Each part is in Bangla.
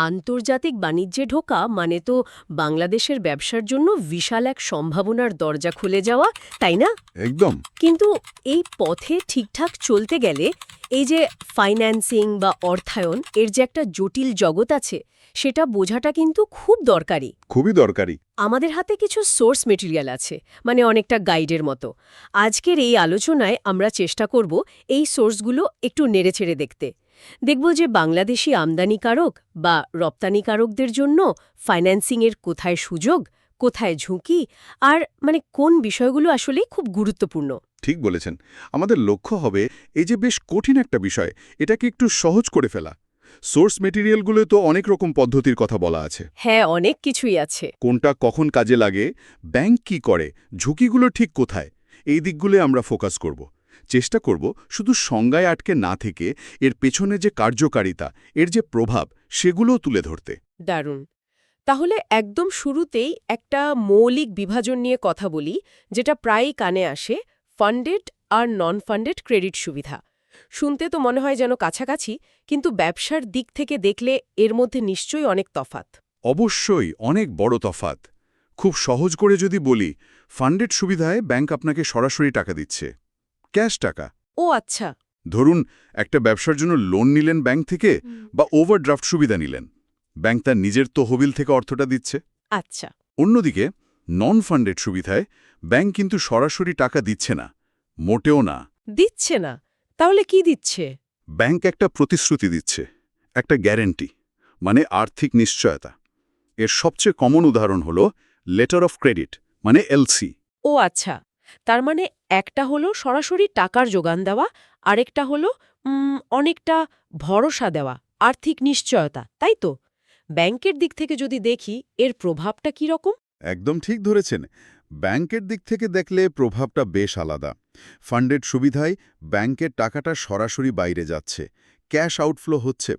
আন্তর্জাতিক বাণিজ্যে ঢোকা মানে তো বাংলাদেশের ব্যবসার জন্য বিশাল এক সম্ভাবনার দরজা খুলে যাওয়া, তাই না? একদম। কিন্তু এই পথে ঠিকঠাক চলতে গেলে এই যে ফাইন্যান্সিং বা অর্থায়ন এর যে একটা জটিল জগৎ আছে, সেটা বোঝাটা কিন্তু খুব দরকারি। খুবই দরকারি। আমাদের হাতে কিছু সোর্স মেটেরিয়াল আছে, মানে অনেকটা গাইডের মতো। আজকের এই আলোচনায় আমরা চেষ্টা করব এই সোর্সগুলো একটু নেড়েচেড়ে দেখতে। দেখব যে বাংলাদেশি আমদানিকারক বা রপ্তানিকারকদের জন্য ফাইন্যান্সিংয়ের কোথায় সুযোগ, কোথায় ঝুঁকি, আর মানে কোন বিষয়গুলো আসলে খুব গুরুত্বপূর্ণ। ঠিক বলেছেন। আমাদের লক্ষ্য হবে এই যে বেশ কঠিন একটা বিষয়, এটাকে একটু সহজ করে ফেলা। সোর্স মেটেরিয়ালগুলো তো অনেক রকম পদ্ধতির কথা বলা আছে। হ্যাঁ, অনেক কিছুই আছে। কোনটা কখন কাজে লাগে, ব্যাংক কি করে, ঝুঁকিগুলো ঠিক কোথায়, এই দিকগুলো আমরা ফোকাস করব। চেষ্টা করব শুধু সংজ্ঞায় আটকে না থেকে এর পেছনে যে কার্যকারিতা, এর যে প্রভাব, সেগুলোও তুলে ধরতে। দারুণ। তাহলে একদম শুরুতেই একটা মৌলিক বিভাজন নিয়ে কথা বলি, যেটা প্রায়ই কানে আসে: ফান্ডেড আর নন ফান্ডেড ক্রেডিট সুবিধা। শুনতে তো মনে হয় যেন কাছাকাছি, কিন্তু ব্যবসার দিক থেকে দেখলে এর মধ্যে নিশ্চয়ই অনেক তফাৎ। অবশ্যই অনেক বড় তফাৎ। খুব সহজ করে যদি বলি, ফান্ডেড সুবিধায় ব্যাংক আপনাকে সরাসরি টাকা দিচ্ছে, ক্যাশ টাকা। ও আচ্ছা। ধরুন একটা ব্যবসার জন্য লোন নিলেন ব্যাংক থেকে, বা ওভারড্রাফট সুবিধা নিলেন, ব্যাংক তার নিজের তহবিল থেকে অর্থটা দিচ্ছে। আচ্ছা। অন্যদিকে নন ফান্ডেড সুবিধায় ব্যাংক কিন্তু সরাসরি টাকা দিচ্ছে না, মোটেও না। দিচ্ছে না? তাহলে কি দিচ্ছে? ব্যাংক একটা প্রতিশ্রুতি দিচ্ছে, একটা গ্যারেন্টি, মানে আর্থিক নিশ্চয়তা। এর সবচেয়ে কমন উদাহরণ হল লেটার অফ ক্রেডিট, মানে এলসি। ও আচ্ছা। তার মানে একটা হলো সরাসরি টাকার যোগান দেওয়া, আরেকটা হলো অনেকটা ভরসা দেওয়া, আর্থিক নিশ্চয়তা, তাই তো? ব্যাংকের দিক থেকে যদি দেখি, এর প্রভাবটা কি রকম? একদম ঠিক ধরেছেন। ব্যাংকের দিক থেকে দেখলে প্রভাবটা বেশ আলাদা। ফান্ডেড সুবিধায় ব্যাংকের টাকাটা সরাসরি বাইরে যাচ্ছে, ক্যাশ আউটফ্লো হচ্ছে।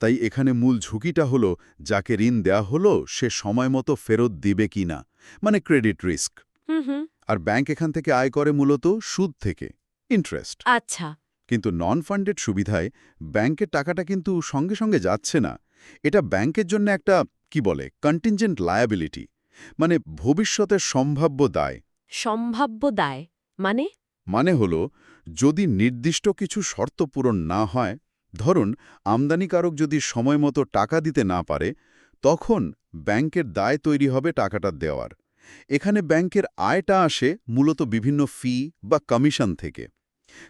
তাই এখানে মূল ঝুঁকিটা হলো যাকে ঋণ দেয়া হলো সে সময় মতো ফেরত দিবে কিনা, মানে ক্রেডিট রিস্ক। হুম। আর ব্যাংক এখান থেকে আয় করে মূলত সুদ থেকে, ইন্টারেস্ট। আচ্ছা। কিন্তু নন ফান্ডেড সুবিধায় ব্যাংকের টাকাটা কিন্তু সঙ্গে সঙ্গে যাচ্ছে না। এটা ব্যাংকের জন্য একটা কি বলে কন্টিনজেন্ট লায়াবিলিটি, মানে ভবিষ্যতের সম্ভাব্য দায়। সম্ভাব্য দায় মানে? মানে হলো, যদি নির্দিষ্ট কিছু শর্ত পূরণ না হয়, ধরুন আমদানিকারক যদি সময়মতো টাকা দিতে না পারে, তখন ব্যাংকের দায় তৈরি হবে টাকাটা দেওয়ার। এখানে ব্যাংকের আয়টা আসে মূলত বিভিন্ন ফি বা কমিশন থেকে।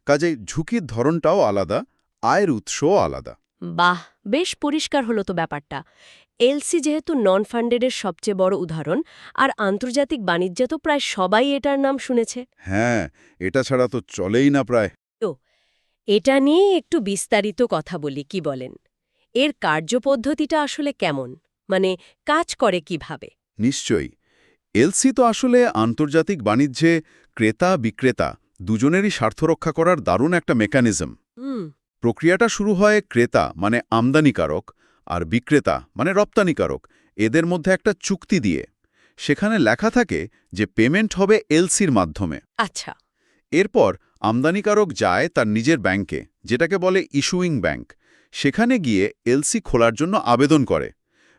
কাজেই ঝুঁকির ধরনটাও আলাদা, আয়ের উৎসও আলাদা। বাহ, বেশ পরিষ্কার হলো তো ব্যাপারটা। এলসি যেহেতু নন ফান্ডেডের সবচেয়ে বড় উদাহরণ, আর আন্তর্জাতিক বাণিজ্যে তো প্রায় সবাই এটার নাম শুনেছে। হ্যাঁ, এটা ছাড়া তো চলেই না প্রায়। তো এটা নিয়ে একটু বিস্তারিত কথা বলি, কি বলেন? এর কার্যপদ্ধতিটা আসলে কেমন, মানে কাজ করে কিভাবে? নিশ্চয়ই। এলসি তো আসলে আন্তর্জাতিক বাণিজ্যে ক্রেতা বিক্রেতা দুজনেরই স্বার্থ রক্ষা করার দারুণ একটা মেকানিজম। হুম। প্রক্রিয়াটা শুরু হয় ক্রেতা মানে আমদানিকারক আর বিক্রেতা মানে রপ্তানিকারক এদের মধ্যে একটা চুক্তি দিয়ে। সেখানে লেখা থাকে যে পেমেন্ট হবে এলসির মাধ্যমে। আচ্ছা। এরপর আমদানিকারক যায় তার নিজের ব্যাংকে, যেটাকে বলে ইস্যুইং ব্যাংক। সেখানে গিয়ে এলসি খোলার জন্য আবেদন করে।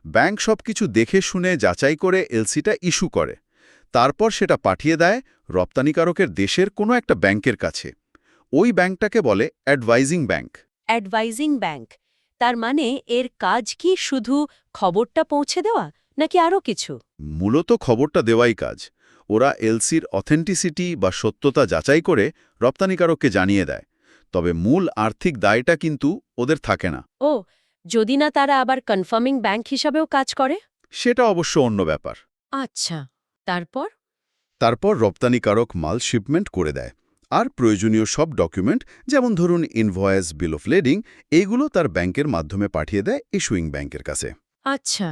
ব্যাংক সবকিছু দেখে শুনে যাচাই করে এলসিটা ইস্যু করে। তারপর সেটা পাঠিয়ে দেয় রপ্তানিকারকের দেশের কোনো একটা ব্যাংকের কাছে। ওই ব্যাংকটাকে বলে অ্যাডভাইজিং ব্যাংক। অ্যাডভাইজিং ব্যাংক, তার মানে এর কাজ কি শুধু খবরটা পৌঁছে দেওয়া, নাকি আরও কিছু? মূলত খবরটা দেওয়াই কাজ। ওরা এলসির অথেন্টিসিটি বা সত্যতা যাচাই করে রপ্তানিকারককে জানিয়ে দেয়। তবে মূল আর্থিক দায়টা কিন্তু ওদের থাকে না। ও, যদি না তারা আবার কনফার্মিং ব্যাংক হিসাবেও কাজ করে? সেটা অবশ্য অন্য ব্যাপার। আচ্ছা। তারপর? তারপর রপ্তানিকারক মাল শিপমেন্ট করে দেয়। আর প্রয়োজনীয় সব ডকুমেন্ট, যেমন ধরুন ইনভয়েস, বিল অফ লেডিং, এইগুলো তার ব্যাংকের মাধ্যমে পাঠিয়ে দেয় ইস্যুইং ব্যাংকের কাছে। আচ্ছা।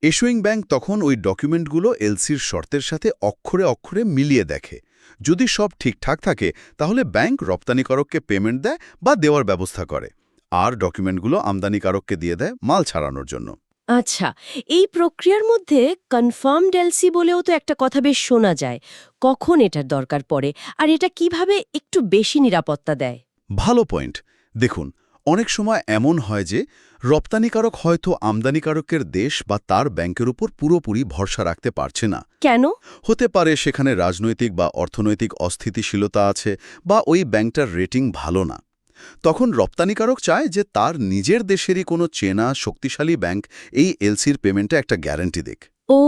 ইস্যুইং ব্যাংক তখন ওই ডকুমেন্টগুলো এলসির শর্তের সাথে অক্ষরে অক্ষরে মিলিয়ে দেখে। যদি সব ঠিকঠাক থাকে তাহলে ব্যাংক রপ্তানিকারককে পেমেন্ট দেয় বা দেওয়ার ব্যবস্থা করে। আর ডকুমেন্টগুলো আমদানিকারককে দিয়ে দেয় মাল ছাড়ানোর জন্য। আচ্ছা, এই প্রক্রিয়ার মধ্যে কনফার্মড এলসি বলেও তো একটা কথা বেশ শোনা যায়। কখন এটার দরকার পড়ে, আর এটা কিভাবে একটু বেশি নিরাপত্তা দেয়? ভালো পয়েন্ট। দেখুন, অনেক সময় এমন হয় যে রপ্তানিকারক হয়তো আমদানিকারকের দেশ বা তার ব্যাংকের উপর পুরোপুরি ভরসা রাখতে পারছে না। কেন? হতে পারে সেখানে রাজনৈতিক বা অর্থনৈতিক অস্থিতিশীলতা আছে বা ওই ব্যাংকটার রেটিং ভালো না। তখন রপ্তানিকারক চায় যে তার নিজের দেশেরই কোনো চেনা শক্তিশালী ব্যাংক এই এলসির পেমেন্টে একটা গ্যারান্টি দেখ। ও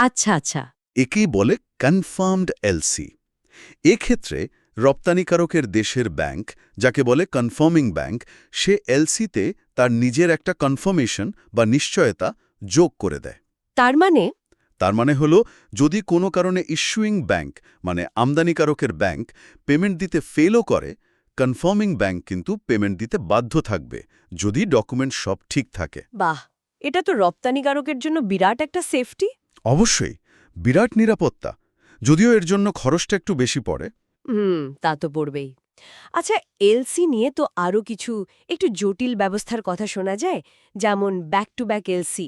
আচ্ছা আচ্ছা। একেই বলে কনফার্মড এলসি। এক্ষেত্রে রপ্তানিকারকের দেশের ব্যাংক, যাকে বলে কনফার্মিং ব্যাংক, সে এলসিতে তার নিজের একটা কনফার্মেশন বা নিশ্চয়তা যোগ করে দেয়। তার মানে হলো যদি কোনো কারণে ইস্যুইং ব্যাংক মানে আমদানিকারকের ব্যাংক পেমেন্ট দিতে ফেলও করে, কনফার্মিং ব্যাংক কিন্তু পেমেন্ট দিতে বাধ্য থাকবে যদি ডকুমেন্ট সব ঠিক থাকে। বাহ, এটা তো রপ্তানিকারকের জন্য বিরাট একটা সেফটি। অবশ্যই বিরাট নিরাপত্তা, যদিও এর জন্য খরচটা একটু বেশি পড়ে। তা তো পড়বেই। আচ্ছা, এলসি নিয়ে তো আরও কিছু একটু জটিল ব্যবস্থার কথা শোনা যায়, যেমন back to back LC.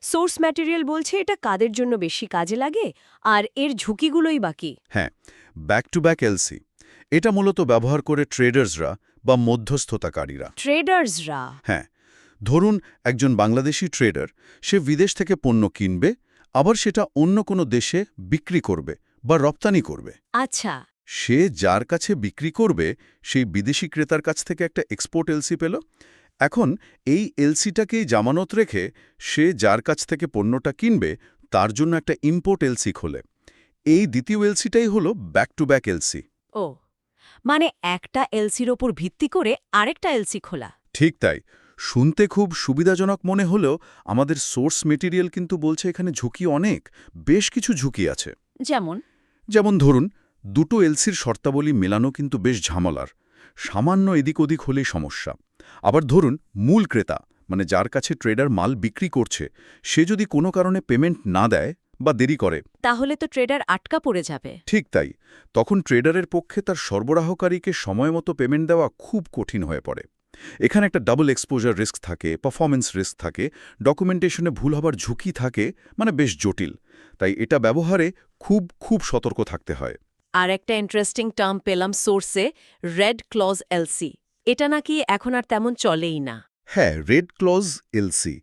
Source material বলছে এটা কাদের জন্য বেশি কাজে লাগে, আর এর ঝুঁকিগুলোই বাকি। হ্যাঁ, ব্যাক টু ব্যাক এলসি এটা মূলত ব্যবহার করে ট্রেডার্সরা বা মধ্যস্থতাকারীরা। ট্রেডার্সরা? হ্যাঁ, ধরুন একজন বাংলাদেশি ট্রেডার, সে বিদেশ থেকে পণ্য কিনবে, আবার সেটা অন্য কোনো দেশে বিক্রি করবে বা রপ্তানি করবে। আচ্ছা। সে যার কাছে বিক্রি করবে সেই বিদেশি ক্রেতার কাছ থেকে একটা এক্সপোর্ট এলসি পেল। এখন এই এলসিটাকেই জামানত রেখে সে যার কাছ থেকে পণ্যটা কিনবে তার জন্য একটা ইম্পোর্ট এলসি খোলে। এই দ্বিতীয় এলসিটাই হলো ব্যাক টু ব্যাক এলসি। ও, মানে একটা এলসির ওপর ভিত্তি করে আরেকটা এলসি খোলা। ঠিক তাই। শুনতে খুব সুবিধাজনক মনে হলেও আমাদের সোর্স মেটেরিয়াল কিন্তু বলছে এখানে ঝুঁকি অনেক, বেশ কিছু ঝুঁকি আছে। যেমন ধরুন দুটো এলসির শর্তাবলী মেলানো কিন্তু বেশ ঝামেলার। সামান্য এদিক ওদিক হলেই সমস্যা। আবার ধরুন মূল ক্রেতা মানে যার কাছে ট্রেডার মাল বিক্রি করছে, সে যদি কোনো কারণে পেমেন্ট না দেয় বা দেরি করে, তাহলে তো ট্রেডার আটকা পড়ে যাবে। ঠিক তাই, তখন ট্রেডারের পক্ষে তার সরবরাহকারীকে সময়মতো পেমেন্ট দেওয়া খুব কঠিন হয়ে পড়ে। এখানে একটা ডাবল এক্সপোজার রিস্ক থাকে, পারফরমেন্স রিস্ক থাকে, ডকুমেন্টেশনে ভুল হবার ঝুঁকি থাকে, মানে বেশ জটিল। তাই এটা ব্যবহারে খুব সতর্ক থাকতে হয়। আর একটা ইন্টারেস্টিং টার্ম পেলাম সোর্সে, রেড ক্লজ এলসি। এটা নাকি এখন আর তেমন চলেই না। হ্যাঁ, রেড ক্লজ এলসি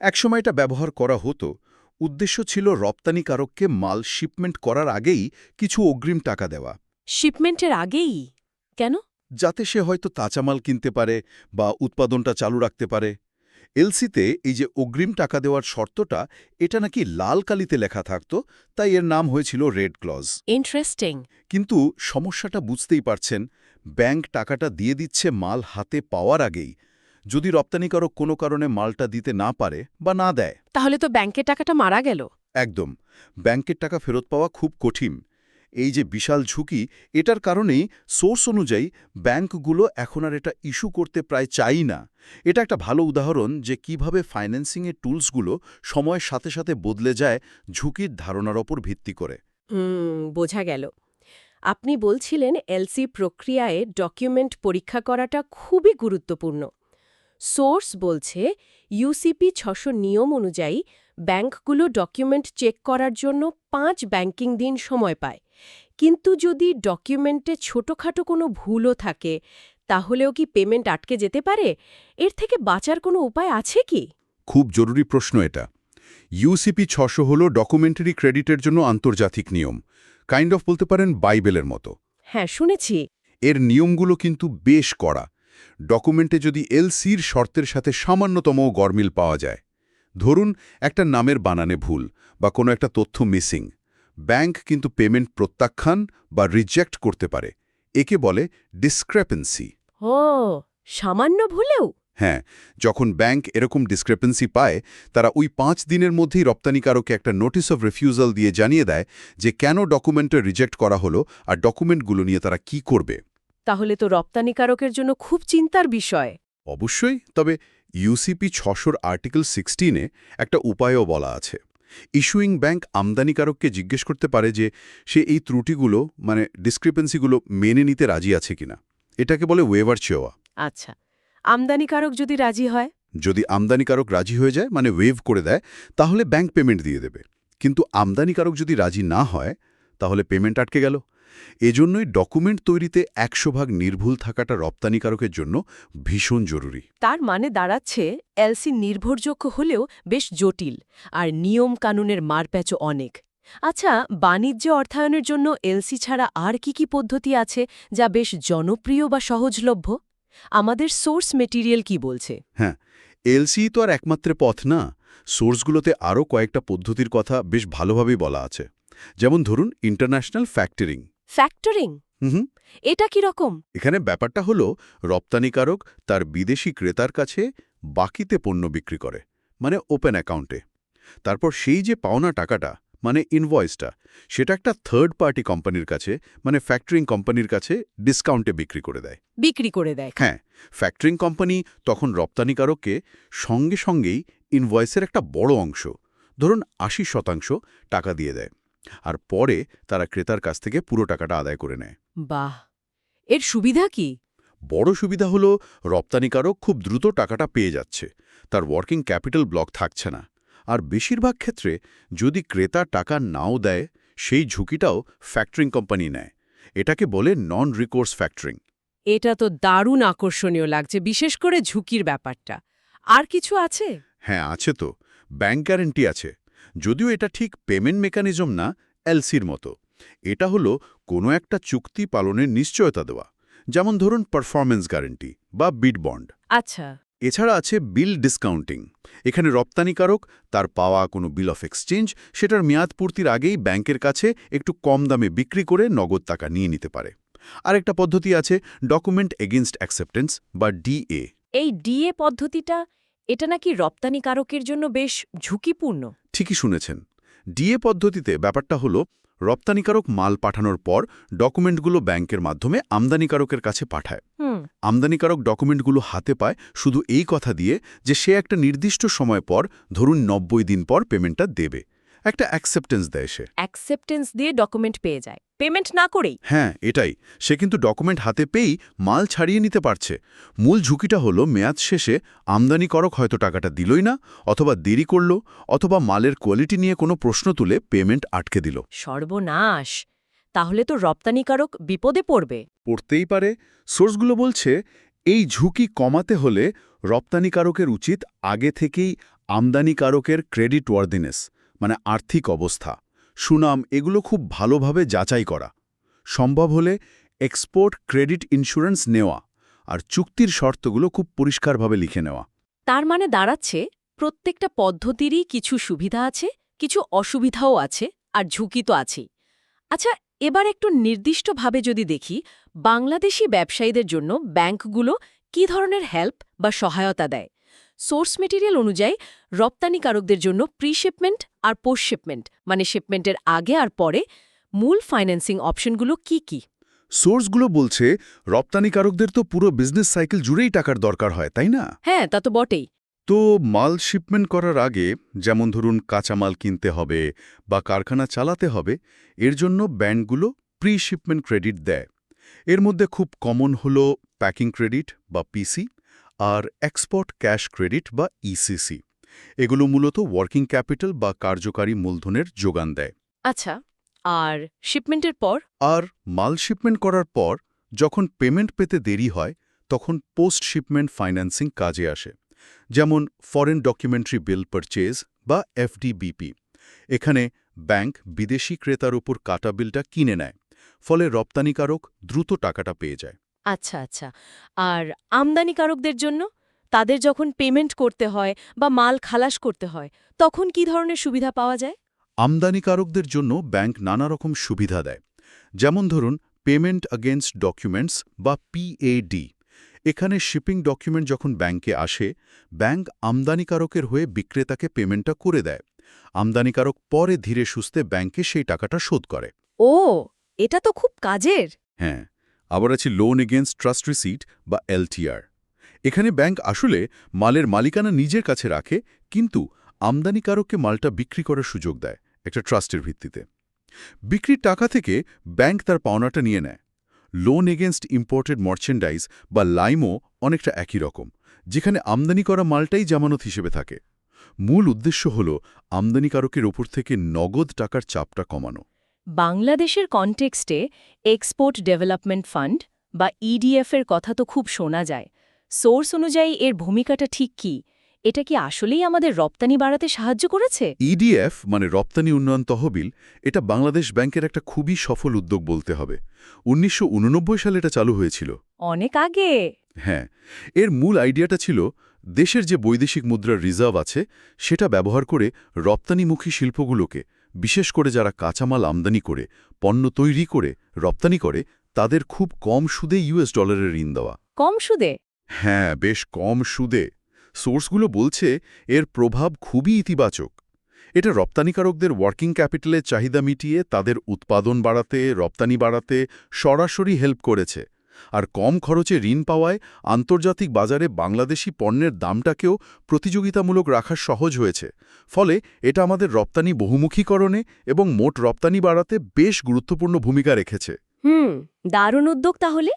একসময় এটা ব্যবহার করা হতো। উদ্দেশ্য ছিল রপ্তানিকারককে মাল শিপমেন্ট করার আগেই কিছু অগ্রিম টাকা দেওয়া। শিপমেন্টের আগেই? কেন? যাতে সে হয়তো কাঁচামাল কিনতে পারে বা উৎপাদনটা চালু রাখতে পারে। এলসিতে এই যে অগ্রিম টাকা দেওয়ার শর্তটা, এটা নাকি লাল কালিতে লেখা থাকত, তাই এর নাম হয়েছিল রেড ক্লজ। ইন্টারেস্টিং। কিন্তু সমস্যাটা বুঝতেই পারছেন, ব্যাংক টাকাটা দিয়ে দিচ্ছে মাল হাতে পাওয়ার আগেই। যদি রপ্তানিকারক কোনো কারণে মালটা দিতে না পারে বা না দেয়, তাহলে তো ব্যাংকের টাকাটা মারা গেল। একদম, ব্যাংকের টাকা ফেরত পাওয়া খুব কঠিন। এই যে বিশাল ঝুঁকি, এটার কারণেই সোর্স অনুযায়ী ব্যাংকগুলো এখন আর এটা ইস্যু করতে প্রায় চাই না। এটা একটা ভালো উদাহরণ যে কিভাবে ফাইন্যান্সিংয়ের টুলসগুলো সময়ের সাথে সাথে বদলে যায় ঝুঁকির ধারণার ওপর ভিত্তি করে। বোঝা গেল। আপনি বলছিলেন এলসি প্রক্রিয়ায় ডকুমেন্ট পরীক্ষা করাটা খুবই গুরুত্বপূর্ণ। সোর্স বলছে ইউসিপি 600 নিয়ম অনুযায়ী ব্যাংকগুলো ডকুমেন্ট চেক করার জন্য 5 ব্যাংকিং দিন সময় পায়। কিন্তু যদি ডকুমেন্টে ছোটখাটো কোনো ভুলও থাকে, তাহলেও কি পেমেন্ট আটকে যেতে পারে? এর থেকে বাঁচার কোনো উপায় আছে কি? খুব জরুরি প্রশ্ন এটা। ইউসিপি 600 হল ডকুমেন্টারি ক্রেডিটের জন্য আন্তর্জাতিক নিয়ম, কাইন্ড অফ বলতে পারেন বাইবেলের মতো। হ্যাঁ, শুনেছি। এর নিয়মগুলো কিন্তু বেশ কড়া। ডকুমেন্টে যদি এলসির শর্তের সাথে সামান্যতম গরমিল পাওয়া যায়, ধরুন একটা নামের বানানে ভুল বা কোনো একটা তথ্য মিসিং, ব্যাংক কিন্তু পেমেন্ট প্রত্যাখ্যান বা রিজেক্ট করতে পারে। একে বলে ডিসক্রেপেন্সি। ও, সামান্য ভুলেও? হ্যাঁ, যখন ব্যাংক এরকম ডিসক্রেপেন্সি পায়, তারা ওই 5 দিনের মধ্যেই রপ্তানিকারকে একটা নোটিস অফ রিফিউজাল দিয়ে জানিয়ে দেয় যে কেন ডকুমেন্টটা রিজেক্ট করা হলো আর ডকুমেন্টগুলো নিয়ে তারা কি করবে। তাহলে তো রপ্তানিকারকের জন্য খুব চিন্তার বিষয়। অবশ্যই, তবে ইউসিপি 600 আর্টিকেল 16-এ একটা উপায়ও বলা আছে। ইস্যুইং ব্যাংক আমদানিকারককে জিজ্ঞেস করতে পারে যে সে এই ত্রুটিগুলো মানে ডিসক্রিপেন্সিগুলো মেনে নিতে রাজি আছে কিনা। এটাকে বলে ওয়েভার চেওয়া। আচ্ছা, আমদানিকারক যদি রাজি হয়? যদি আমদানিকারক রাজি হয়ে যায় মানে ওয়েভ করে দেয়, তাহলে ব্যাংক পেমেন্ট দিয়ে দেবে। কিন্তু আমদানিকারক যদি রাজি না হয়, তাহলে পেমেন্ট আটকে গেল। এজন্যই ডকুমেন্ট তৈরিতে 100% নির্ভুল থাকাটা রপ্তানিকারকের জন্য ভীষণ জরুরি। তার মানে দাঁড়াচ্ছে এলসি নির্ভরযোগ্য হলেও বেশ জটিল, আর নিয়ম কানুনের মারপ্যাচও অনেক। আচ্ছা, বাণিজ্য অর্থায়নের জন্য এলসি ছাড়া আর কি পদ্ধতি আছে যা বেশ জনপ্রিয় বা সহজলভ্য? আমাদের সোর্স মেটেরিয়াল কি বলছে? হ্যাঁ, এলসি তো আর একমাত্র পথ না। সোর্সগুলোতে আরও কয়েকটা পদ্ধতির কথা বেশ ভালোভাবেই বলা আছে। যেমন ধরুন ইন্টারন্যাশনাল ফ্যাক্টরিং। ফ্যাক্টরিং? হুম। এটা কি রকম? এখানে ব্যাপারটা হলো রপ্তানিকারক তার বিদেশি ক্রেতার কাছে বাকিতে পণ্য বিক্রি করে, মানে ওপেন অ্যাকাউন্টে। তারপর সেই যে পাওনা টাকাটা, মানে ইনভয়েসটা, সেটা একটা থার্ড পার্টি কোম্পানির কাছে, মানে ফ্যাক্টরিং কোম্পানির কাছে ডিসকাউন্টে বিক্রি করে দেয়। বিক্রি করে দেয়? হ্যাঁ, ফ্যাক্টরিং কোম্পানি তখন রপ্তানিকারককে সঙ্গেই ইনভয়েসের একটা বড় অংশ, ধরুন ৮০% টাকা দিয়ে দেয়। আর পরে তারা ক্রেতার কাছ থেকে পুরো টাকাটা আদায় করে নেয়। বাহ! এর সুবিধা কি? বড় সুবিধা হলো রপ্তানিকারক খুব দ্রুত টাকাটা পেয়ে যাচ্ছে, তার ওয়ার্কিং ক্যাপিটাল ব্লক থাকছে না। আর বেশিরভাগ ক্ষেত্রে যদি ক্রেতা টাকা নাও দেয়, সেই ঝুঁকিটাও ফ্যাক্টরিং কোম্পানি নেয়। এটাকে বলে নন রিকোর্স ফ্যাক্টরিং। এটা তো দারুণ আকর্ষণীয় লাগছে, বিশেষ করে ঝুঁকির ব্যাপারটা। আর কিছু আছে? হ্যাঁ, আছে তো। ব্যাংক গ্যারান্টি আছে, যদিও এটা ঠিক পেমেন্ট মেকানিজম না, এলসির মতো। এটা হলো কোনো একটা চুক্তি পালনের নিশ্চয়তা দেওয়া, যেমন ধরুন পারফরম্যান্স গ্যারান্টি বা বিড বন্ড। আচ্ছা। এছাড়া আছে বিল ডিসকাউন্টিং। এখানে রপ্তানিকারক তার পাওয়া কোনো বিল অফ এক্সচেঞ্জ সেটার মেয়াদ পূর্তির আগেই ব্যাংকের কাছে একটু কম দামে বিক্রি করে নগদ টাকা নিয়ে নিতে পারে। আরেকটা পদ্ধতি আছে ডকুমেন্ট এগেইনস্ট অ্যাকসেপ্টেন্স বা ডিএ। এই ডিএ পদ্ধতিটা, এটা নাকি রপ্তানিকারকের জন্য বেশ ঝুঁকিপূর্ণ? ঠিকই শুনেছেন। ডিএ পদ্ধতিতে ব্যাপারটা হলো রপ্তানিকারক মাল পাঠানোর পর ডকুমেন্টগুলো ব্যাংকের মাধ্যমে আমদানিকারকের কাছে পাঠায়। আমদানিকারক ডকুমেন্টগুলো হাতে পায় শুধু এই কথা দিয়ে যে সে একটা নির্দিষ্ট সময় পর, ধরুন 90 দিন পর পেমেন্টটা দেবে। একটা অ্যাকসেপ্টেন্স দেয় সে। অ্যাকসেপ্টেন্স দিয়ে ডকুমেন্ট পেয়ে যায়, পেমেন্ট না করেই? হ্যাঁ, এটাই। সে কিন্তু ডকুমেন্ট হাতে পেয়েই মাল ছাড়িয়ে নিতে পারছে। মূল ঝুঁকিটা হলো মেয়াদ শেষে আমদানিকারক হয়তো টাকাটা দিলই না, অথবা দেরি করল, অথবা মালের কোয়ালিটি নিয়ে কোনো প্রশ্ন তুলে পেমেন্ট আটকে দিল। সর্বনাশ! তাহলে তো রপ্তানিকারক বিপদে পড়বে। পড়তেই পারে। সোর্সগুলো বলছে এই ঝুঁকি কমাতে হলে রপ্তানিকারকের উচিত আগে থেকেই আমদানিকারকের ক্রেডিট ওয়ার্দিনেস, মানে আর্থিক অবস্থা, সুনাম, এগুলো খুব ভালোভাবে যাচাই করা। সম্ভব হলে এক্সপোর্ট ক্রেডিট ইন্স্যুরেন্স নেওয়া, আর চুক্তির শর্তগুলো খুব পরিষ্কারভাবে লিখে নেওয়া। তার মানে দাঁড়াচ্ছে প্রত্যেকটা পদ্ধতিরই কিছু সুবিধা আছে, কিছু অসুবিধাও আছে, আর ঝুঁকি তো আছেই। আচ্ছা, এবার একটু নির্দিষ্টভাবে যদি দেখি, বাংলাদেশি ব্যবসায়ীদের জন্য ব্যাংকগুলো কি ধরনের হেল্প বা সহায়তা দেয়? সোর্স মেটেরিয়াল অনুযায়ী রপ্তানিকারকদের জন্য প্রি-শিপমেন্ট আর পোস্ট-শিপমেন্ট, মানে শিপমেন্টের আগে আর পরে, মূল ফাইন্যান্সিং অপশনগুলো কি কি? সোর্সগুলো বলছে রপ্তানিকারকদের তো পুরো বিজনেস সাইকেল জুড়েই টাকার দরকার হয়, তাই না? হ্যাঁ, তা তো বটেই। তো মাল শিপমেন্ট করার আগে, যেমন ধরুন কাঁচামাল কিনতে হবে বা কারখানা চালাতে হবে, এর জন্য ব্যাংকগুলো প্রি শিপমেন্ট ক্রেডিট দেয়। এর মধ্যে খুব কমন হলো প্যাকিং ক্রেডিট বা পিসি আর এক্সপোর্ট ক্যাশ ক্রেডিট বা ইসিসি। এগুলো মূলত ওয়ার্কিং ক্যাপিটাল বা কার্যকারী মূলধনের যোগান দেয়। আচ্ছা, আর শিপমেন্টের পর? আর মাল শিপমেন্ট করার পর যখন পেমেন্ট পেতে দেরি হয়, তখন পোস্ট শিপমেন্ট ফাইন্যান্সিং কাজে আসে, যেমন ফরেন ডকুমেন্টারি বিল পারচেজ বা এফডিবিপি। এখানে ব্যাংক বিদেশি ক্রেতার উপর কাটা বিলটা কিনে নেয়, ফলে রপ্তানিকারক দ্রুত টাকাটা পেয়ে যায়। আচ্ছা আচ্ছা। আর আমদানিকারকদের জন্য? তাদের যখন পেমেন্ট করতে হয় বা মাল খালাস করতে হয়, তখন কি ধরনের সুবিধা পাওয়া যায়? আমদানিকারকদের জন্য ব্যাংক নানা রকম সুবিধা দেয়, যেমন ধরুন পেমেন্ট অ্যাগেইনস্ট ডকুমেন্টস বা পিএডি। এখানে শিপিং ডকুমেন্ট যখন ব্যাংকে আসে, ব্যাংক আমদানিকারকের হয়ে বিক্রেতাকে পেমেন্টটা করে দেয়। আমদানিকারক পরে ধীরে সুস্থে ব্যাংকে সেই টাকাটা শোধ করে। ও, এটা তো খুব কাজের। হ্যাঁ, আবার আছে লোন এগেইনস্ট ট্রাস্ট রিসিট বা এলটিআর। এখানে ব্যাংক আসলে মালের মালিকানা নিজের কাছে রাখে, কিন্তু আমদানিকারককে মালটা বিক্রি করার সুযোগ দেয় একটা ট্রাস্টের ভিত্তিতে। বিক্রির টাকা থেকে ব্যাংক তার পাওনাটা নিয়ে নেয়। লোন এগেইনস্ট ইম্পোর্টেড মার্চেন্ডাইজ বা লাইমও অনেকটা একই রকম, যেখানে আমদানি করা মালটাই জামানত হিসেবে থাকে। মূল উদ্দেশ্য হল আমদানিকারকের ওপর থেকে নগদ টাকার চাপটা কমানো। বাংলাদেশের কনটেক্সটে এক্সপোর্ট ডেভেলপমেন্ট ফান্ড বা ইডিএফ এর কথা তো খুব শোনা যায়। সোর্স অনুযায়ী এর ভূমিকাটা ঠিক কি? এটা কি আসলেই আমাদের রপ্তানি বাড়াতে সাহায্য করেছে? ইডিএফ মানে রপ্তানি উন্নয়ন তহবিল, এটা বাংলাদেশ ব্যাংকের একটা খুবই সফল উদ্যোগ বলতে হবে। ১৯৮৯ সালে এটা চালু হয়েছিল। অনেক আগে। হ্যাঁ, এর মূল আইডিয়াটা ছিল দেশের যে বৈদেশিক মুদ্রার রিজার্ভ আছে সেটা ব্যবহার করে রপ্তানিমুখী শিল্পগুলোকে, বিশেষ করে যারা কাঁচামাল আমদানি করে পণ্য তৈরি করে রপ্তানি করে, তাদের খুব কম সুদে ইউএস ডলারের ঋণ দেওয়া। কম সুদে? হ্যাঁ, বেশ কম সুদে। সোর্সগুলো বলছে এর প্রভাব খুবই ইতিবাচক। এটা রপ্তানিকারকদের ওয়ার্কিং ক্যাপিটালের চাহিদা মিটিয়ে তাদের উৎপাদন বাড়াতে, রপ্তানি বাড়াতে সরাসরি হেল্প করেছে। আর কম খরচে ঋণ পাওয়ায় আন্তর্জাতিক বাজারে বাংলাদেশি পণ্যের দামটাকেও প্রতিযোগিতামূলক রাখা সহজ হয়েছে। ফলে এটা আমাদের রপ্তানি বহুমুখীকরণে এবং মোট রপ্তানি বাড়াতে বেশ গুরুত্বপূর্ণ ভূমিকা রেখেছে। দারুণ উদ্যোগ তাহলে।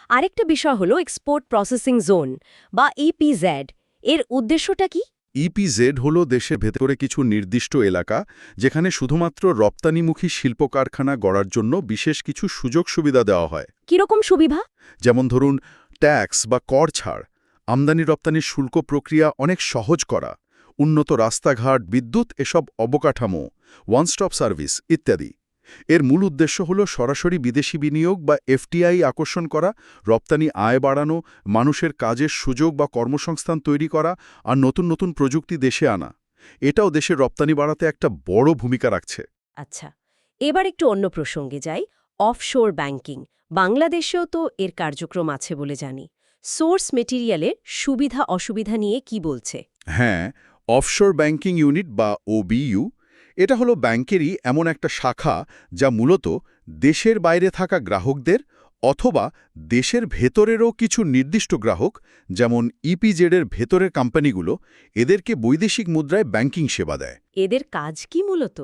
আরেকটা বিষয় হলো এক্সপোর্ট প্রসেসিং জোন বা ইপিজেড। এর উদ্দেশ্যটা কি? ইপিজেড হল দেশের ভেতরে কিছু নির্দিষ্ট এলাকা যেখানে শুধুমাত্র রপ্তানিমুখী শিল্প কারখানা গড়ার জন্য বিশেষ কিছু সুযোগ সুবিধা দেওয়া হয়। কিরকম সুবিধা? যেমন ধরুন ট্যাক্স বা কর ছাড়, আমদানি রপ্তানির শুল্ক প্রক্রিয়া অনেক সহজ করা, উন্নত রাস্তাঘাট, বিদ্যুৎ, এসব অবকাঠামো, ওয়ান স্টপ সার্ভিস ইত্যাদি। এর মূল উদ্দেশ্য হল সরাসরি বিদেশি বিনিয়োগ বা এফটিআই আকর্ষণ করা, রপ্তানি আয় বাড়ানো, মানুষের কাজের সুযোগ বা কর্মসংস্থান তৈরি করা আর নতুন নতুন প্রযুক্তি দেশে আনা। এটাও দেশের রপ্তানি বাড়াতে একটা বড় ভূমিকা রাখছে। আচ্ছা, এবার একটু অন্য প্রসঙ্গে যাই। Offshore banking. বাংলাদেশেও তো এর কার্যক্রম আছে বলে জানি। সোর্স মেটেরিয়ালের সুবিধা অসুবিধা নিয়ে কি বলছে? হ্যাঁ, অফশোর ব্যাংকিং ইউনিট বা ওবিইউ, এটা হলো ব্যাংকেরই এমন একটা শাখা যা মূলত দেশের বাইরে থাকা গ্রাহকদের অথবা দেশের ভেতরেরও কিছু নির্দিষ্ট গ্রাহক, যেমন ইপিজেডের ভেতরের কোম্পানিগুলো, এদেরকে বৈদেশিক মুদ্রায় ব্যাংকিং সেবা দেয়। এদের কাজ কি মূলত?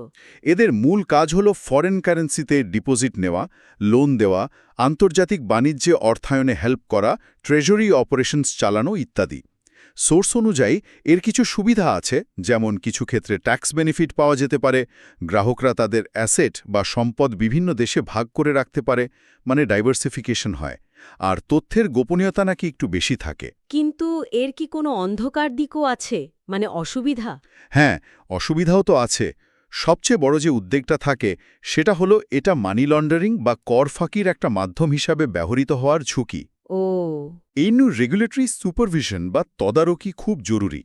এদের মূল কাজ হলো ফরেন কারেন্সিতে ডিপোজিট নেওয়া, লোন দেওয়া, আন্তর্জাতিক বাণিজ্যে অর্থায়নে হেল্প করা, ট্রেজারি অপারেশনস চালানো ইত্যাদি। সোর্স অনুযায়ী এর কিছু সুবিধা আছে, যেমন কিছু ক্ষেত্রে ট্যাক্স বেনিফিট পাওয়া যেতে পারে, গ্রাহকরা তাদের অ্যাসেট বা সম্পদ বিভিন্ন দেশে ভাগ করে রাখতে পারে, মানে ডাইভার্সিফিকেশন হয়, আর তথ্যের গোপনীয়তা নাকি একটু বেশি থাকে। কিন্তু এর কি কোনো অন্ধকার দিকও আছে, মানে অসুবিধা? হ্যাঁ, অসুবিধাও তো আছে। সবচেয়ে বড় যে উদ্বেগটা থাকে সেটা হলো এটা মানি লন্ডারিং বা কর ফাঁকির একটা মাধ্যম হিসাবে ব্যবহৃত হওয়ার ঝুঁকি। ও। এই নিয়ে রেগুলেটরি সুপারভিশন বা তদারকি খুব জরুরি।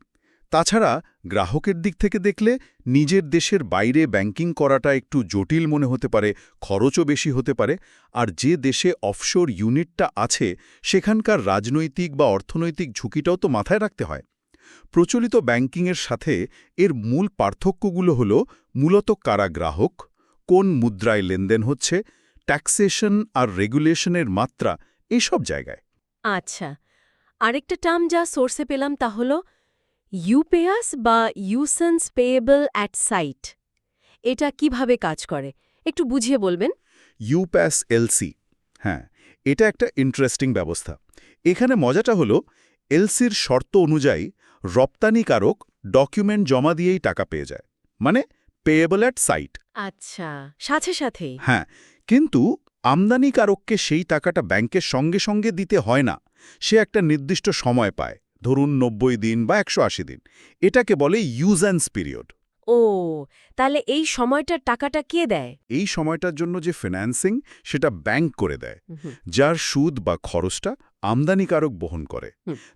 তাছাড়া গ্রাহকের দিক থেকে দেখলে নিজের দেশের বাইরে ব্যাংকিং করাটা একটু জটিল মনে হতে পারে, খরচও বেশি হতে পারে, আর যে দেশে অফশোর ইউনিটটা আছে সেখানকার রাজনৈতিক বা অর্থনৈতিক ঝুঁকিটাও তো মাথায় রাখতে হয়। প্রচলিত ব্যাংকিংয়ের সাথে এর মূল পার্থক্যগুলো হল মূলত কারা গ্রাহক, কোন মুদ্রায় লেনদেন হচ্ছে, ট্যাক্সেশন আর রেগুলেশনের মাত্রা, এইসব জায়গায়। আচ্ছা, আরেকটা টার্ম যা সোর্সে পেলাম তা হল ইউপেয়াস বা ইউসেন্স পেয়েবল অ্যাট সাইট। এটা কিভাবে কাজ করে একটু বুঝিয়ে বলবেন? ইউপ্যাস এলসি, হ্যাঁ, এটা একটা ইন্টারেস্টিং ব্যবস্থা। এখানে মজাটা হলো এলসির শর্ত অনুযায়ী রপ্তানিকারক ডকুমেন্ট জমা দিয়েই টাকা পেয়ে যায়, মানে পেয়েবল অ্যাট সাইট। আচ্ছা, সাথে সাথেই? হ্যাঁ, কিন্তু আমদানিকারককে সেই টাকাটা ব্যাংকের সঙ্গে সঙ্গে দিতে হয় না। সে একটা নির্দিষ্ট সময় পায়, ধরুন ৯০ দিন বা ১৮০ দিন। এটাকে বলে ইউজেন্স পিরিয়ড। ও, তাহলে এই সময়টার টাকাটা কে দেয়? এই সময়টার জন্য যে ফিন্যান্সিং সেটা ব্যাংক করে দেয়, যার সুদ বা খরচটা আমদানিকারক বহন করে।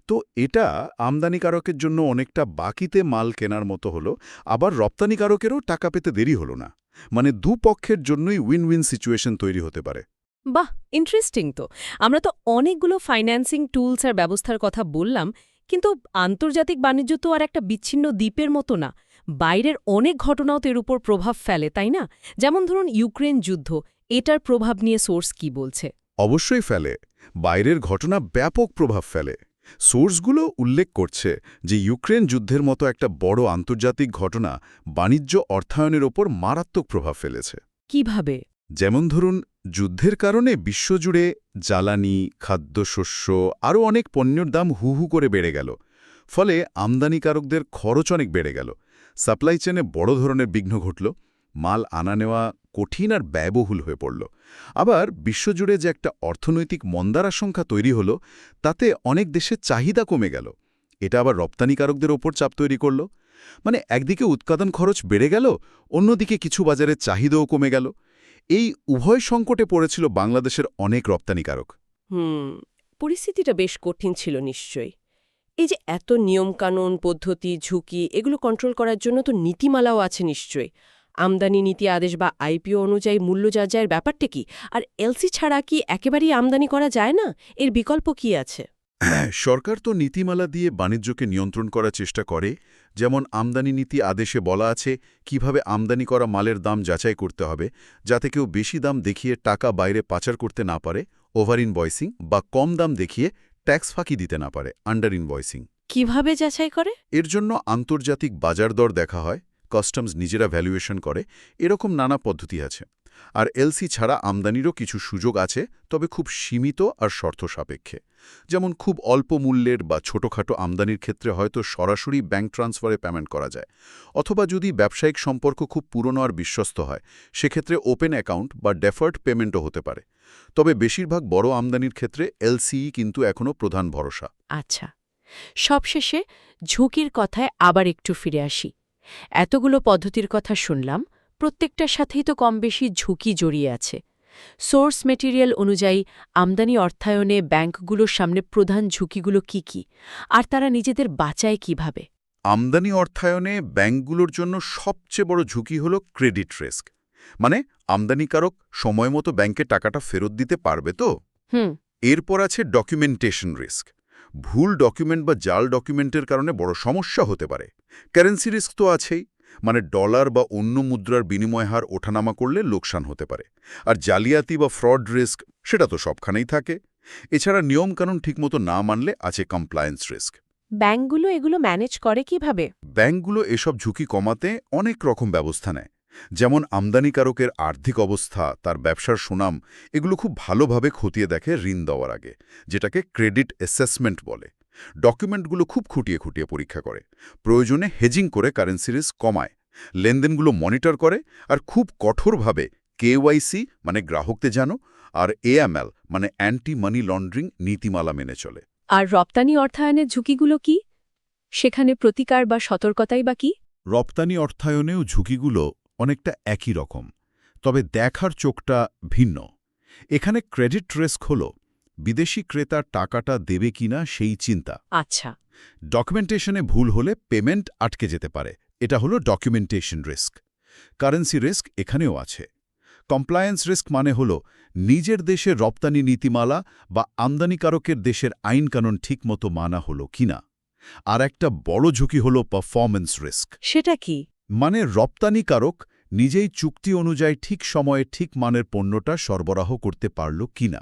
তো এটা আমদানিকারকের জন্য অনেকটা বাকিতে মাল কেনার মতো হলো, আবার রপ্তানিকারকেরও টাকা পেতে দেরি হলো না। মানে দুপক্ষের জন্যই উইন উইন সিচুয়েশন তৈরি হতে পারে। বাহ, ইন্টারেস্টিং তো। আমরা তো অনেকগুলো ফাইন্যান্সিং টুলস আর ব্যবস্থার কথা বললাম, কিন্তু আন্তর্জাতিক বাণিজ্য তো আর একটা বিচ্ছিন্ন দ্বীপের মতো না। বাইরের অনেক ঘটনাও তো এর উপর প্রভাব ফেলে, তাই না? যেমন ধরুন ইউক্রেন যুদ্ধ, এটার প্রভাব নিয়ে সোর্স কি বলছে? অবশ্যই ফেলে। বাইরের ঘটনা ব্যাপক প্রভাব ফেলে। সোর্সগুলো উল্লেখ করছে যে ইউক্রেন যুদ্ধের মতো একটা বড় আন্তর্জাতিক ঘটনা বাণিজ্য অর্থায়নের ওপর মারাত্মক প্রভাব ফেলেছে। কিভাবে? যেমন ধরুন, যুদ্ধের কারণে বিশ্বজুড়ে জ্বালানি, খাদ্যশস্য আরও অনেক পণ্যের দাম হু হু করে বেড়ে গেল। ফলে আমদানিকারকদের খরচ অনেক বেড়ে গেল। সাপ্লাই চেনে বড় ধরনের বিঘ্ন ঘটল। মাল আনা নেওয়া কঠিন আর ব্যয়বহুল হয়ে পড়ল। আবার বিশ্বজুড়ে যে একটা অর্থনৈতিক মন্দার আশঙ্কা তৈরি হলো, তাতে অনেক দেশের চাহিদা কমে গেল। এটা আবার রপ্তানিকারকদের ওপর চাপ তৈরি করল। মানে একদিকে উৎপাদন খরচ বেড়ে গেল, অন্যদিকে কিছু বাজারের চাহিদাও কমে গেল। এই উভয় সংকটে পড়েছিল বাংলাদেশের অনেক রপ্তানিকারক। পরিস্থিতিটা বেশ কঠিন ছিল নিশ্চয়ই। এই যে এত নিয়মকানুন, পদ্ধতি, ঝুঁকি এগুলো কন্ট্রোল করার জন্য তো নীতিমালাও আছে নিশ্চয়ই। আমদানি নীতি আদেশ বা আইপিও অনুযায়ী মূল্য যাচাইয়ের ব্যাপারটা কি? আর এলসি ছাড়া কি একেবারেই আমদানি করা যায় না? এর বিকল্প কি আছে? সরকার তো নীতিমালা দিয়ে বাণিজ্যকে নিয়ন্ত্রণ করার চেষ্টা করে। যেমন আমদানি নীতি আদেশে বলা আছে কিভাবে আমদানি করা মালের দাম যাচাই করতে হবে, যাতে কেউ বেশি দাম দেখিয়ে টাকা বাইরে পাচার করতে না পারে, ওভার ইনভয়েসিং, বা কম দাম দেখিয়ে ট্যাক্স ফাঁকি দিতে না পারে, আন্ডার ইনভয়েসিং। কিভাবে যাচাই করে? এর জন্য আন্তর্জাতিক বাজার দর দেখা হয়, কাস্টমস নিজেরা ভ্যালুয়েশন করে, এরকম নানা পদ্ধতি আছে। আর এলসি ছাড়া আমদানিরও কিছু সুযোগ আছে, তবে খুব সীমিত আর শর্ত সাপেক্ষে। যেমন খুব অল্প মূল্যের বা ছোটখাটো আমদানির ক্ষেত্রে হয়তো সরাসরি ব্যাংক ট্রান্সফারে পেমেন্ট করা যায়, অথবা যদি ব্যবসায়িক সম্পর্ক খুব পুরনো আর বিশ্বস্ত হয়, সেক্ষেত্রে ওপেন অ্যাকাউন্ট বা ডেফার্ড পেমেন্টও হতে পারে। তবে বেশিরভাগ বড় আমদানির ক্ষেত্রে এলসিই কিন্তু এখনও প্রধান ভরসা। আচ্ছা, সবশেষে ঝুঁকির কথায় আবার একটু ফিরে আসি। এতগুলো পদ্ধতির কথা শুনলাম, প্রত্যেকটার সাথেই তো কম বেশি ঝুঁকি জড়িয়ে আছে। সোর্স মেটেরিয়াল অনুযায়ী আমদানি অর্থায়নে ব্যাংকগুলোর সামনে প্রধান ঝুঁকিগুলো কি কি, আর তারা নিজেদের বাঁচায় কিভাবে? আমদানি অর্থায়নে ব্যাংকগুলোর জন্য সবচেয়ে বড় ঝুঁকি হল ক্রেডিট রিস্ক। মানে আমদানিকারক সময়মতো ব্যাংকে টাকাটা ফেরত দিতে পারবে তো? এরপর আছে ডকুমেন্টেশন রিস্ক। ভুল ডকুমেন্ট বা জাল ডকুমেন্টের কারণে বড় সমস্যা হতে পারে। কারেন্সি রিস্ক তো আছেই, মানে ডলার বা অন্য মুদ্রার বিনিময় হার ওঠানামা করলে লোকসান হতে পারে। আর জালিয়াতি বা ফ্রড রিস্ক, সেটা তো সবখানেই থাকে। এছাড়া নিয়মকানুন ঠিকমতো না মানলে আছে কমপ্লায়েন্স রিস্ক। ব্যাংকগুলো এগুলো ম্যানেজ করে কিভাবে? ব্যাংকগুলো এসব ঝুঁকি কমাতে অনেক রকম ব্যবস্থা নেয়। যেমন আমদানিকারকের আর্থিক অবস্থা, তার ব্যবসার সুনাম, এগুলো খুব ভালোভাবে খতিয়ে দেখে ঋণ দেওয়ার আগে, যেটাকে ক্রেডিট অ্যাসেসমেন্ট বলে। ডকুমেন্টগুলো খুব খুঁটিয়ে খুঁটিয়ে পরীক্ষা করে, প্রয়োজনে হেজিং করে কারেন্সি রিস্ক কমায়, লেনদেনগুলো মনিটর করে, আর খুব কঠোরভাবে কেওয়াইসি মানে গ্রাহকদের জানো, আর এএমএল মানে অ্যান্টি মানি লন্ড্রিং নীতিমালা মেনে চলে। আর রপ্তানি অর্থায়নের ঝুঁকিগুলো কি? সেখানে প্রতিকার বা সতর্কতাই বা কি? রপ্তানি অর্থায়নেও ঝুঁকিগুলো অনেকটা একই রকম, তবে দেখার চোখটা ভিন্ন। এখানে ক্রেডিট রিস্ক হল বিদেশি ক্রেতা টাকাটা দেবে কিনা সেই চিন্তা। আচ্ছা। ডকুমেন্টেশনে ভুল হলে পেমেন্ট আটকে যেতে পারে, এটা হলো ডকুমেন্টেশন রিস্ক। কারেন্সি রিস্ক এখানেও আছে। কমপ্লায়েন্স রিস্ক মানে হল নিজের দেশের রপ্তানি নীতিমালা বা আমদানিকারকের দেশের আইনকানুন ঠিকমতো মানা হলো কিনা। আর একটা বড় ঝুঁকি হল পারফরম্যান্স রিস্ক। সেটা কি? মানে রপ্তানিকারক নিজেই চুক্তি অনুযায়ী ঠিক সময়ে ঠিক মানের পণ্যটা সরবরাহ করতে পারল কিনা।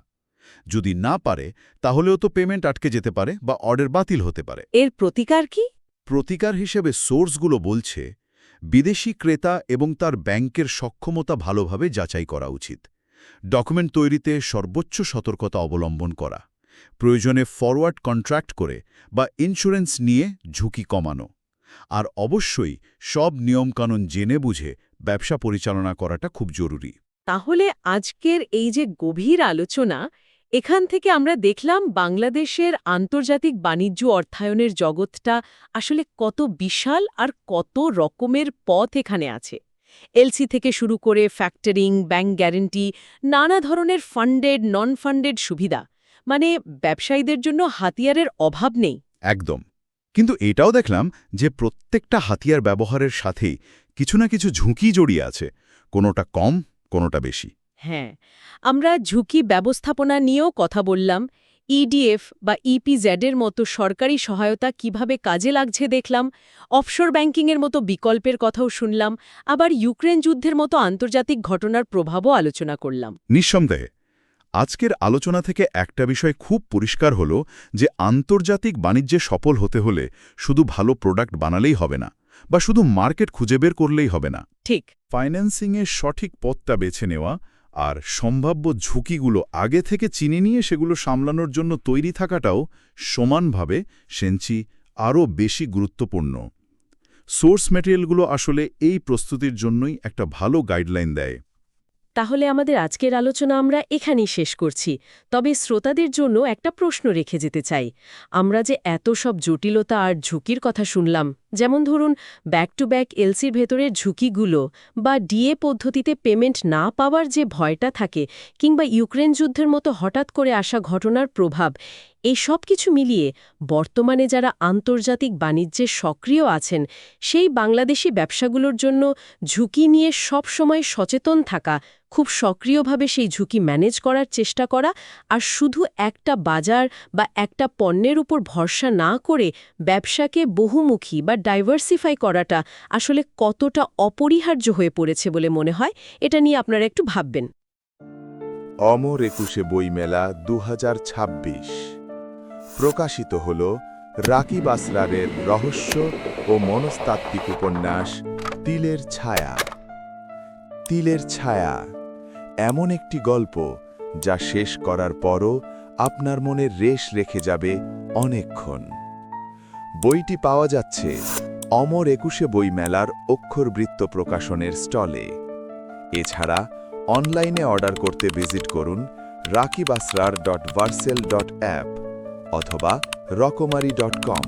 যদি না পারে, তাহলেও তো পেমেন্ট আটকে যেতে পারে বা অর্ডার বাতিল হতে পারে। এর প্রতিকার কি? প্রতিকার হিসেবে সোর্সগুলো বলছে বিদেশি ক্রেতা এবং তার ব্যাংকের সক্ষমতা ভালোভাবে যাচাই করা উচিত, ডকুমেন্ট তৈরিতে সর্বোচ্চ সতর্কতা অবলম্বন করা, প্রয়োজনে ফরওয়ার্ড কন্ট্রাক্ট করে বা ইন্স্যুরেন্স নিয়ে ঝুঁকি কমানো, আর অবশ্যই সব নিয়মকানুন জেনে বুঝে ব্যবসা পরিচালনা করাটা খুব জরুরি। তাহলে আজকের এই যে গভীর আলোচনা, এখান থেকে আমরা দেখলাম বাংলাদেশের আন্তর্জাতিক বাণিজ্য অর্থায়নের জগৎটা আসলে কত বিশাল আর কত রকমের পথ এখানে আছে। এলসি থেকে শুরু করে ফ্যাক্টরিং, ব্যাংক গ্যারান্টি, নানা ধরনের ফান্ডেড, নন ফান্ডেড সুবিধা, মানে ব্যবসায়ীদের জন্য হাতিয়ারের অভাব নেই। একদম। কিন্তু এটাও দেখলাম যে প্রত্যেকটা হাতিয়ার ব্যবহারের সাথেই কিছু না কিছু ঝুঁকি জড়িয়ে আছে, কোনোটা কম, কোনোটা বেশি। হ্যাঁ, আমরা ঝুঁকি ব্যবস্থাপনা নিয়েও কথা বললাম। ইডিএফ বা ইপিজেডের মতো সরকারি সহায়তা কিভাবে কাজে লাগছে দেখলাম, অফশোর ব্যাংকিংয়ের মতো বিকল্পের কথাও শুনলাম, আবার ইউক্রেন যুদ্ধের মতো আন্তর্জাতিক ঘটনার প্রভাবও আলোচনা করলাম। নিঃসন্দেহে আজকের আলোচনা থেকে একটা বিষয় খুব পরিষ্কার হল যে আন্তর্জাতিক বাণিজ্যে সফল হতে হলে শুধু ভালো প্রোডাক্ট বানালেই হবে না, বা শুধু মার্কেট খুঁজে বের করলেই হবে না। ঠিক। ফাইন্যান্সিংয়ের সঠিক পথটা বেছে নেওয়া আর সম্ভাব্য ঝুঁকিগুলো আগে থেকে চিনে নিয়ে সেগুলো সামলানোর জন্য তৈরি থাকাটাও সমানভাবে সেঞ্চি আরও বেশি গুরুত্বপূর্ণ। সোর্স ম্যাটেরিয়ালগুলো আসলে এই প্রস্তুতির জন্যই একটা ভালো গাইডলাইন দেয়। তাহলে আমাদের আজকের আলোচনা আমরা এখানেই শেষ করছি, তবে শ্রোতাদের জন্য একটা প্রশ্ন রেখে যেতে চাই। আমরা যে এত সব জটিলতা আর ঝুঁকির কথা শুনলাম, যেমন ধরুন ব্যাক টু ব্যাক এলসির ভেতরের ঝুঁকিগুলো, বা ডিএ পদ্ধতিতে পেমেন্ট না পাওয়ার যে ভয়টা থাকে, কিংবা ইউক্রেন যুদ্ধের মতো হঠাৎ করে আসা ঘটনার প্রভাব, এই সব কিছু মিলিয়ে বর্তমানে যারা আন্তর্জাতিক বাণিজ্যে সক্রিয় আছেন, সেই বাংলাদেশি ব্যবসাগুলোর জন্য ঝুঁকি নিয়ে সব সময় সচেতন থাকা, খুব সক্রিয়ভাবে সেই ঝুঁকি ম্যানেজ করার চেষ্টা করা, আর শুধু একটা বাজার বা একটা পণ্যের উপর ভরসা না করে ব্যবসাকে বহুমুখী বা ডাইভার্সিফাই করাটা আসলে কতটা অপরিহার্য হয়ে পড়েছে বলে মনে হয়, এটা নিয়ে আপনারা একটু ভাববেন। অমর একুশে বইমেলা 2026 প্রকাশিত হল রাকিব আসরারের রহস্য ও মনস্তাত্ত্বিক উপন্যাস তিলের ছায়া। তিলের ছায়া এমন একটি গল্প যা শেষ করার পরও আপনার মনে রেশ রেখে যাবে অনেকক্ষণ। বইটি পাওয়া যাচ্ছে অমর একুশে বইমেলার অক্ষরবৃত্ত প্রকাশনের স্টলে। এছাড়া অনলাইনে অর্ডার করতে ভিজিট করুন rakibasrar.varsel.app অথবা রকমারি.com।